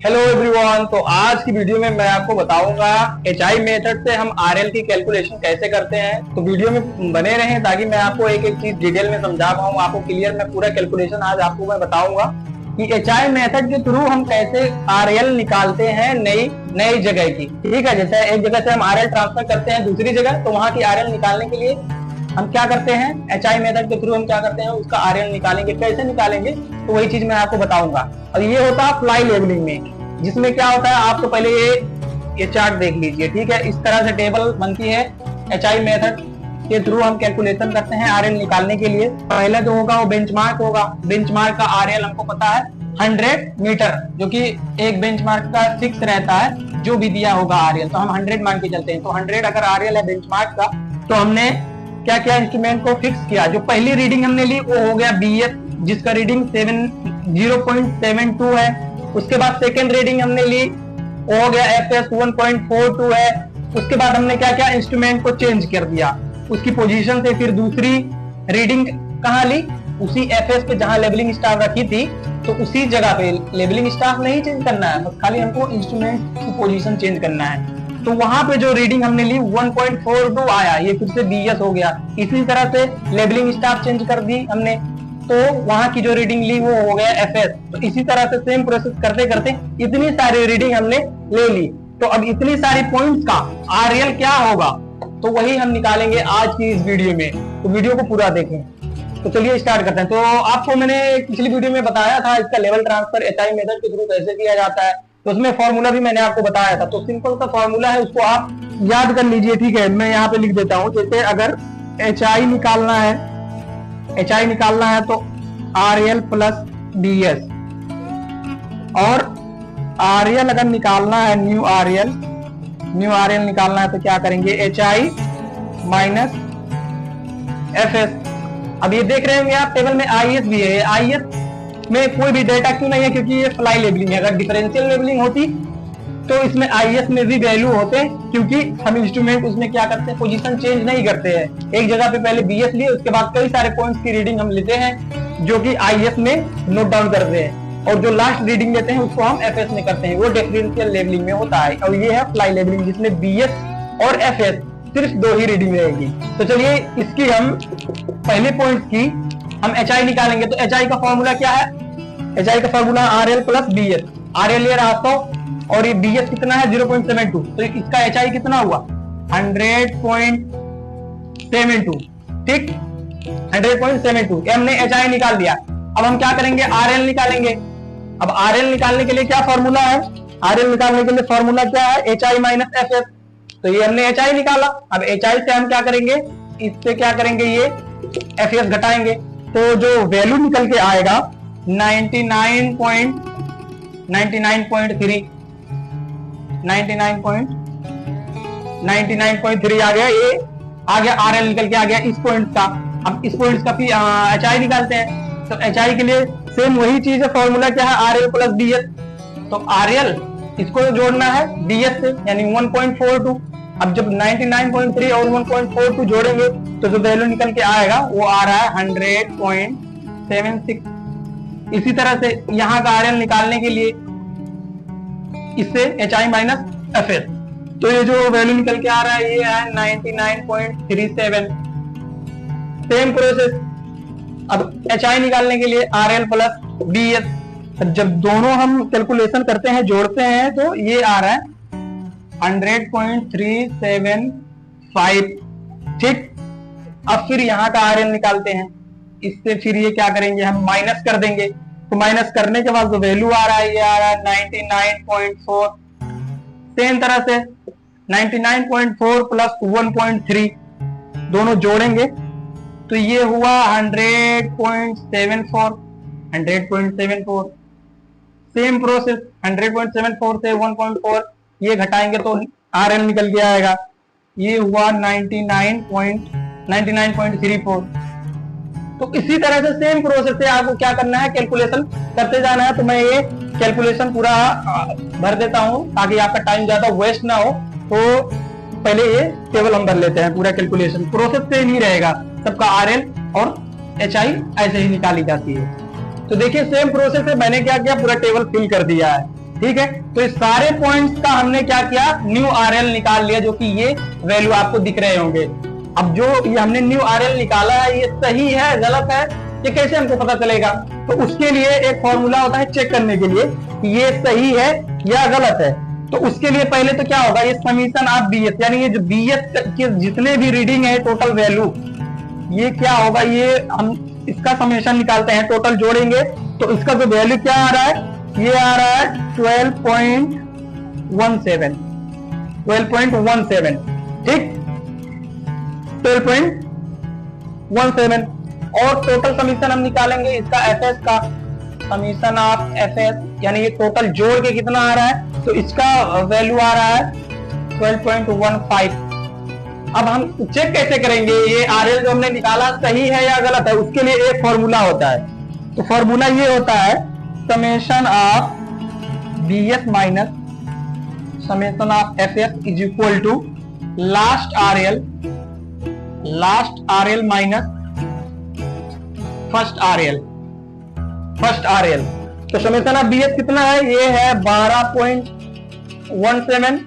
Hello everyone. तो आज की वीडियो में मैं आपको बताऊंगा एचआई मेथड से हम आरएल की कैलकुलेशन कैसे करते हैं। तो वीडियो में बने रहें ताकि मैं आपको एक एक चीज डिटेल में समझा पाऊँ, आपको क्लियर मैं पूरा कैलकुलेशन आज आपको मैं बताऊंगा कि एचआई मेथड के थ्रू हम कैसे आरएल निकालते हैं नई जगह की। ठीक है, जैसे एक जगह से हम आरएल ट्रांसफर करते हैं दूसरी जगह, तो वहां की आरएल निकालने के लिए हम क्या करते हैं, एचआई मेथड के थ्रू हम क्या करते हैं, उसका आरएल निकालेंगे। कैसे निकालेंगे तो वही चीज मैं आपको बताऊंगा। और ये होता है फ्लाई लेबलिंग में, जिसमें क्या होता है आप तो पहले ये चार्ट देख लीजिए। ठीक है, इस तरह से टेबल बनती है एचआई मेथड के थ्रू हम कैलकुलेशन करते हैं आरएल निकालने के लिए। पहला जो होगा वो बेंचमार्क होगा। बेंचमार्क का आरएल हमको पता है 100 मीटर, जो कि एक बेंचमार्क का फिक्स रहता है जो भी दिया होगा आरएल, तो हम 100 मान के चलते हैं। तो 100 अगर आरएल है बेंचमार्क का, तो हमने क्या क्या इंस्ट्रूमेंट को फिक्स किया। जो पहली रीडिंग हमने ली वो हो गया बीएस, जिसका रीडिंग 0.72 है। उसके बाद सेकेंड रीडिंग हमने ली वो हो गया एफएस 1.42 है। उसके बाद हमने क्या क्या इंस्ट्रूमेंट को चेंज कर दिया उसकी पोजीशन से। फिर दूसरी रीडिंग कहाँ ली, उसी एफएस पे जहां लेबलिंग स्टाफ रखी थी, तो उसी जगह पे लेबलिंग स्टाफ नहीं चेंज करना है, बस खाली हमको इंस्ट्रूमेंट की पोजीशन चेंज करना है। तो वहां पे जो रीडिंग हमने ली 1.42 आया, ये फिर से बीएस हो गया। इसी तरह से लेबलिंग स्टाफ चेंज कर दी हमने, तो वहां की जो रीडिंग ली वो हो गया एफएस। तो इसी तरह से सेम प्रोसेस करते करते इतनी सारी रीडिंग हमने ले ली। तो अब इतनी सारी पॉइंट्स का आरएल क्या होगा, तो वही हम निकालेंगे आज की इस वीडियो में। तो वीडियो को पूरा देखें। तो चलिए स्टार्ट करते हैं। तो आपको मैंने पिछली वीडियो में बताया था इसका लेवल ट्रांसफर एचआई मेथड के थ्रू कैसे किया जाता है, तो उसमें फॉर्मूला भी मैंने आपको बताया था। तो सिंपल सा फॉर्मूला है, उसको आप याद कर लीजिए। ठीक है, मैं यहाँ पे लिख देता हूँ। जैसे अगर एचआई निकालना है तो आरएल प्लस बीएस, और आरएल अगर निकालना है न्यू आरएल निकालना है तो क्या करेंगे, एचआई माइनस एफएस। अब ये देख रहे होंगे आप टेबल में आईएस भी है। आईएस में कोई भी डेटा क्यों नहीं है, क्योंकि ये फ्लाई लेबलिंग है। अगर डिफरेंशियल लेबलिंग होती तो इसमें आईएस में भी वैल्यू होते, क्योंकि हम इंस्ट्रूमेंट उसमें क्या करते हैं, पोजीशन चेंज नहीं करते हैं। एक जगह पे पहले बीएस लिए, उसके बाद कई सारे पॉइंट्स की रीडिंग हम लेते हैं जो कि आईएस में नोट डाउन करते हैं, और जो लास्ट रीडिंग लेते हैं उसको हम एफएस में करते हैं। वो डिफरेंशियल लेबलिंग में होता है। और ये है फ्लाई लेबलिंग, जिसमें बीएस और एफएस सिर्फ दो ही रीडिंग रहेगी। तो चलिए इसकी हम पहले पॉइंट की हम एचआई निकालेंगे। तो एचआई का फॉर्मूला क्या है, एचआई का formula RL plus BS. RL ये रहा 100 और ये बीएस कितना है 0.72, तो इसका एचआई कितना हुआ 100.72। ठीक, 100.72 हमने एचआई निकाल दिया। अब हम क्या करेंगे, आरएल निकालेंगे। अब आरएल निकालने के लिए क्या फॉर्मूला है, आरएल निकालने के लिए फॉर्मूला क्या है, एचआई माइनस एफएस। तो ये हमने एचआई निकाला। अब एचआई से हम क्या करेंगे, इससे क्या करेंगे, ये एफएस घटाएंगे। तो जो वैल्यू निकल के आएगा 99.3 आ गया। ये आ गया आरएल निकल के आ गया इस पॉइंट का। अब इस पॉइंट का एचआई निकालते हैं। तो एचआई के लिए सेम वही चीज है, फॉर्मूला क्या है, आरएल प्लस बीएस। तो आरएल इसको जोड़ना है बीएस से, यानी 1.42। अब जब 99.3 और 1.42 जोड़ेंगे तो जो वैल्यू निकल के आएगा वो आ रहा है 100.76। इसी तरह से यहाँ का आरएल निकालने के लिए इससे एचआई माइनस एफएस, तो ये जो वैल्यू निकल के आ रहा है ये है 99.37। सेम प्रोसेस अब एचआई निकालने के लिए आरएल प्लस बीएस। जब दोनों हम कैलकुलेशन करते हैं, जोड़ते हैं, तो ये आ रहा है 100.375। ठीक, अब फिर यहाँ का आरएल निकालते हैं। इससे फिर ये क्या करेंगे, हम माइनस कर देंगे। तो माइनस करने के बाद जो वैल्यू आ रहा है ये आ रहा है 99.4। सेम तरह से 99.4 प्लस 1.3 दोनों जोड़ेंगे तो ये हुआ 100.74। सेम प्रोसेस 100.74 से 1.4 ये घटाएंगे तो आरएल निकल के आएगा, ये हुआ 99.34। तो इसी तरह से सेम प्रोसेस से आपको क्या करना है, कैलकुलेशन करते जाना है। तो मैं ये कैलकुलेशन पूरा भर देता हूं ताकि आपका टाइम ज्यादा वेस्ट ना हो। तो पहले ये टेबल हम भर लेते हैं। पूरा कैलकुलेशन प्रोसेस से नहीं रहेगा, सबका आरएल और एचआई ऐसे ही निकाली जाती है। तो देखिए सेम प्रोसेस है, मैंने क्या किया, पूरा टेबल फिल कर दिया है। ठीक है। तो इस सारे पॉइंट्स का हमने क्या किया, न्यू आरएल निकाल लिया, जो कि ये वैल्यू आपको दिख रहे होंगे। अब जो ये हमने न्यू आरएल निकाला है, ये सही है गलत है, ये कैसे हमको पता चलेगा? तो उसके लिए एक फॉर्मूला होता है चेक करने के लिए कि ये सही है या गलत है। तो उसके लिए पहले तो क्या होगा, ये समीशन ऑफ बीएस, यानी ये जो बीएस के जितने भी रीडिंग है टोटल वैल्यू, ये क्या होगा, ये हम इसका समेशन निकालते हैं, टोटल जोड़ेंगे तो इसका जो वैल्यू क्या आ रहा है, ये आ रहा है 12.17, 12.17, ठीक, 12.17। और टोटल समीशन हम निकालेंगे इसका एफएस का, समीशन ऑफ एफएस, यानी ये टोटल जोड़ के कितना आ रहा है, तो इसका वैल्यू आ रहा है 12.15। अब हम चेक कैसे करेंगे ये आरएल जो हमने निकाला सही है या गलत है? उसके लिए एक फॉर्मूला होता है, तो फॉर्मूला ये होता है summation of BS minus summation of FS is equal to last RL minus first RL. तो समेशन ऑफ बीएस कितना है, ये है 12.17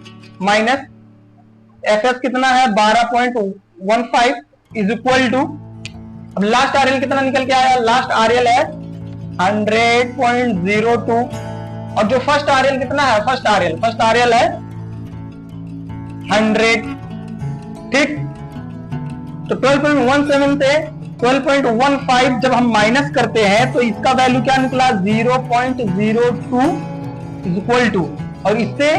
माइनस एफएस कितना है 12.15 इज इक्वल टू, अब लास्ट आरएल कितना निकल के आया, लास्ट आरएल है 100.02, और जो फर्स्ट आरएल कितना है, फर्स्ट आरएल है 100, ठीक। तो 12.17 से 12.15 जब हम माइनस करते हैं तो इसका वैल्यू क्या निकला, 0.02 इज इक्वल टू, और इससे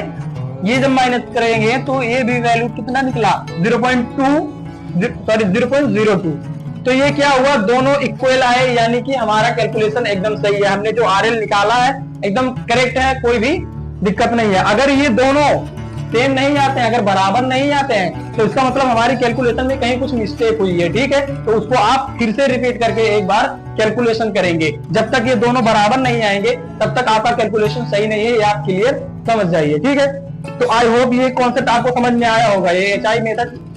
ये जब माइनस करेंगे तो ये भी वैल्यू कितना निकला, 0.02। तो ये क्या हुआ, दोनों इक्वल आए, यानी कि हमारा कैलकुलेशन एकदम सही है, हमने जो आरएल निकाला है एकदम करेक्ट है, कोई भी दिक्कत नहीं है। अगर ये दोनों सेम नहीं आते हैं, अगर बराबर नहीं आते हैं, तो इसका मतलब हमारी कैलकुलेशन में कहीं कुछ मिस्टेक हुई है, ठीक है। तो उसको आप फिर से रिपीट करके एक बार कैलकुलेशन करेंगे, जब तक ये दोनों बराबर नहीं आएंगे तब तक आपका कैलकुलेशन सही नहीं है, ये आप क्लियर समझ जाइए, ठीक है। तो आई होप ये कॉन्सेप्ट आपको समझ में आया होगा। ये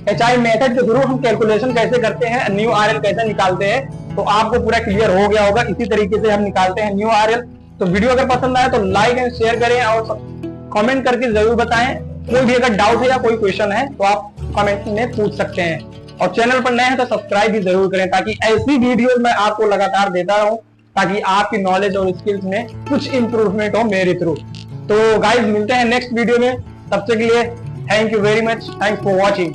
एचआई मेथड के थ्रू हम कैलकुलेशन कैसे करते हैं, न्यू आरएल कैसे निकालते हैं, तो आपको पूरा क्लियर हो गया होगा। इसी तरीके से हम निकालते हैं न्यू आरएल। तो वीडियो अगर पसंद आए तो लाइक एंड शेयर करें और कमेंट करके जरूर बताएं। कोई भी अगर डाउट है या कोई क्वेश्चन है तो आप कमेंट में पूछ सकते हैं, और चैनल पर नए हैं तो सब्सक्राइब भी जरूर करें, ताकि ऐसी वीडियो मैं आपको लगातार देता रहूं, ताकि आपकी नॉलेज और स्किल्स में कुछ इंप्रूवमेंट हो मेरे थ्रू। तो गाइज मिलते हैं नेक्स्ट वीडियो में, तब तक के लिए thank you very much, thanks for watching.